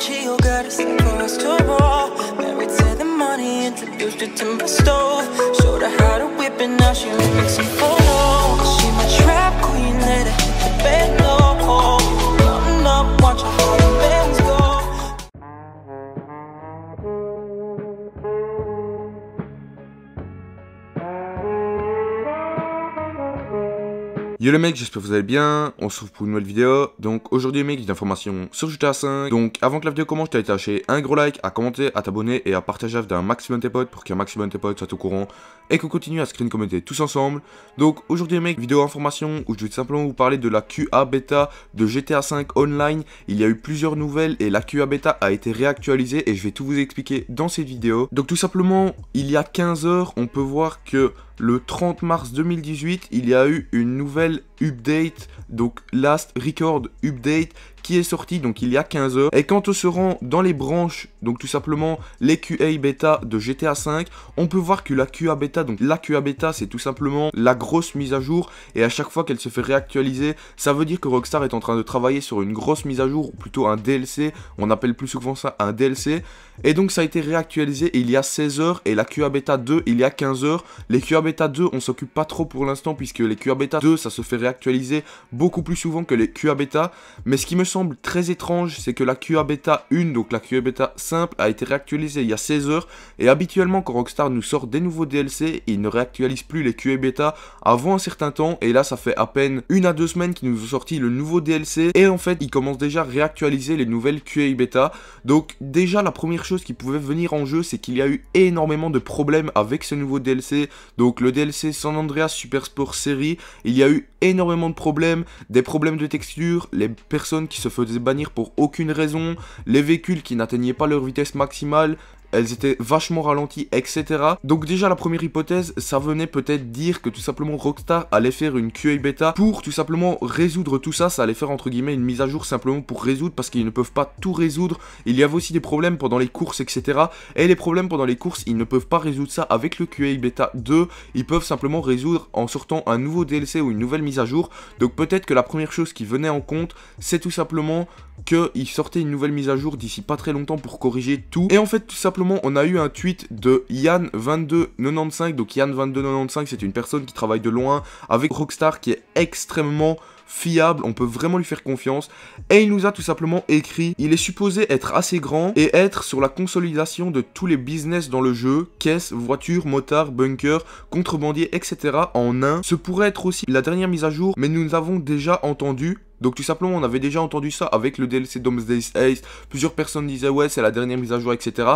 Geo got us like for us to roll. Married to the money, introduced her to my stove. Showed her how to whip and now she makes some photos. She my trap queen, let her hit the bed low. Counting up, watch how the bands go. Yo les mecs, j'espère que vous allez bien, on se retrouve pour une nouvelle vidéo. Donc aujourd'hui les mecs, j'ai des informations sur GTA 5. Donc avant que la vidéo commence, je t'invite à lâcher un gros like, à commenter, à t'abonner et à partager avec un maximum de tes potes pour qu'un maximum de tes potes soient au courant et qu'on continue à screen commenter tous ensemble. Donc aujourd'hui les mecs, vidéo information où je vais tout simplement vous parler de la QA bêta de GTA 5 Online. Il y a eu plusieurs nouvelles et la QA bêta a été réactualisée et je vais tout vous expliquer dans cette vidéo. Donc tout simplement, il y a 15 heures, on peut voir que le 30 mars 2018, il y a eu une nouvelle update, donc Last Record Update, qui est sortie donc il y a 15 heures. Et quand on se rend dans les branches, donc tout simplement les QA bêta de GTA 5, on peut voir que la QA bêta, donc la QA bêta c'est tout simplement la grosse mise à jour, et à chaque fois qu'elle se fait réactualiser, ça veut dire que Rockstar est en train de travailler sur une grosse mise à jour, ou plutôt un DLC, on appelle plus souvent ça un DLC, et donc ça a été réactualisé il y a 16 heures, et la QA bêta 2 il y a 15 heures. Les QA bêta 2 on s'occupe pas trop pour l'instant, puisque les QA bêta 2 ça se fait réactualiser beaucoup plus souvent que les QA bêta, mais ce qui me semble très étrange, c'est que la QA bêta 1, donc la QA bêta simple, a été réactualisée il y a 16 heures, et habituellement quand Rockstar nous sort des nouveaux DLC, ils ne réactualisent plus les QA bêta avant un certain temps, et là ça fait à peine 1 à 2 semaines qu'ils nous ont sorti le nouveau DLC, et en fait ils commencent déjà à réactualiser les nouvelles QA bêta. Donc déjà la première chose qui pouvait venir en jeu, c'est qu'il y a eu énormément de problèmes avec ce nouveau DLC, donc le DLC San Andreas Super Sport Series, il y a eu énormément de problèmes, des problèmes de texture, les personnes qui se faisaient bannir pour aucune raison, les véhicules qui n'atteignaient pas leur vitesse maximale, elles étaient vachement ralenties, etc. Donc déjà la première hypothèse, ça venait peut-être dire que tout simplement Rockstar allait faire une QA bêta pour tout simplement résoudre tout ça, ça allait faire entre guillemets une mise à jour simplement pour résoudre, parce qu'ils ne peuvent pas tout résoudre, il y avait aussi des problèmes pendant les courses, etc. Et les problèmes pendant les courses, ils ne peuvent pas résoudre ça avec le QA bêta 2, ils peuvent simplement résoudre en sortant un nouveau DLC ou une nouvelle mise à jour. Donc peut-être que la première chose qui venait en compte, c'est tout simplement qu'ils sortaient une nouvelle mise à jour d'ici pas très longtemps pour corriger tout. Et en fait tout simplement on a eu un tweet de Yann2295, donc Yann2295 c'est une personne qui travaille de loin avec Rockstar, qui est extrêmement fiable, on peut vraiment lui faire confiance, et il nous a tout simplement écrit: il est supposé être assez grand et être sur la consolidation de tous les business dans le jeu, caisse, voiture, motard, bunker, contrebandier, etc. en un. Ce pourrait être aussi la dernière mise à jour, mais nous avons déjà entendu. Donc tout simplement on avait déjà entendu ça avec le DLC Doomsday's Haste, plusieurs personnes disaient ouais c'est la dernière mise à jour, etc.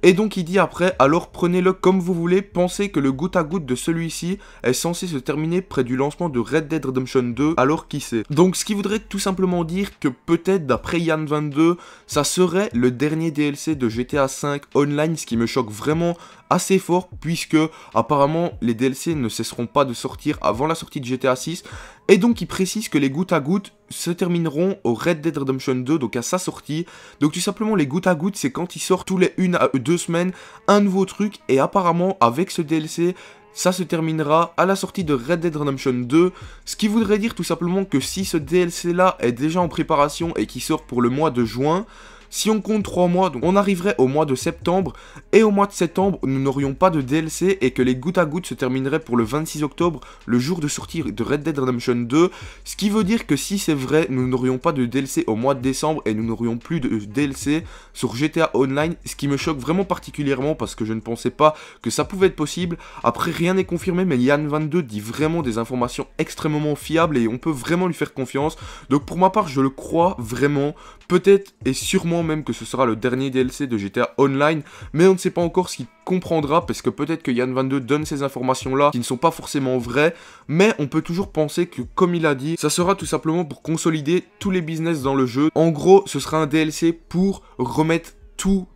Et donc il dit après: alors prenez-le comme vous voulez, pensez que le goutte à goutte de celui-ci est censé se terminer près du lancement de Red Dead Redemption 2, alors qui sait. Donc ce qui voudrait tout simplement dire que peut-être d'après Yann22, ça serait le dernier DLC de GTA 5 Online, ce qui me choque vraiment assez fort, puisque apparemment les DLC ne cesseront pas de sortir avant la sortie de GTA 6, et donc il précise que les gouttes à gouttes se termineront au Red Dead Redemption 2, donc à sa sortie. Donc tout simplement les gouttes à gouttes, c'est quand il sort tous les 1 à 2 semaines un nouveau truc, et apparemment avec ce DLC ça se terminera à la sortie de Red Dead Redemption 2, ce qui voudrait dire tout simplement que si ce DLC là est déjà en préparation et qui sort pour le mois de juin, si on compte 3 mois, donc on arriverait au mois de septembre, et au mois de septembre, nous n'aurions pas de DLC, et que les gouttes à gouttes se termineraient pour le 26 octobre, le jour de sortie de Red Dead Redemption 2, ce qui veut dire que si c'est vrai, nous n'aurions pas de DLC au mois de décembre, et nous n'aurions plus de DLC sur GTA Online, ce qui me choque vraiment particulièrement, parce que je ne pensais pas que ça pouvait être possible. Après, rien n'est confirmé, mais Yann22 dit vraiment des informations extrêmement fiables, et on peut vraiment lui faire confiance. Donc pour ma part, je le crois vraiment, peut-être et sûrement même que ce sera le dernier DLC de GTA Online, mais on ne sait pas encore ce qu'il comprendra, parce que peut-être que Yann22 donne ces informations là qui ne sont pas forcément vraies, mais on peut toujours penser que, comme il a dit, ça sera tout simplement pour consolider tous les business dans le jeu. En gros, ce sera un DLC pour remettre tout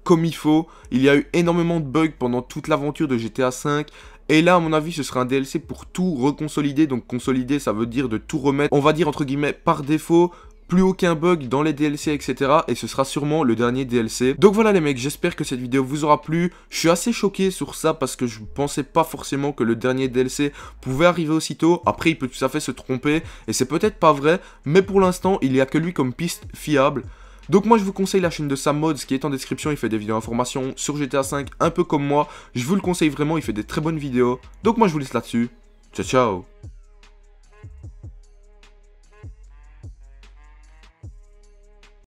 comme il faut. Il y a eu énormément de bugs pendant toute l'aventure de GTA 5, et là à mon avis ce sera un DLC pour tout reconsolider. Donc consolider, ça veut dire de tout remettre, on va dire entre guillemets par défaut, plus aucun bug dans les DLC, etc. Et ce sera sûrement le dernier DLC. Donc voilà les mecs, j'espère que cette vidéo vous aura plu. Je suis assez choqué sur ça parce que je pensais pas forcément que le dernier DLC pouvait arriver aussitôt. Après il peut tout à fait se tromper et c'est peut-être pas vrai, mais pour l'instant il n'y a que lui comme piste fiable. Donc moi je vous conseille la chaîne de Sam Mods qui est en description, il fait des vidéos informations sur GTA 5 un peu comme moi. Je vous le conseille vraiment, il fait des très bonnes vidéos. Donc moi je vous laisse là-dessus. Ciao ciao.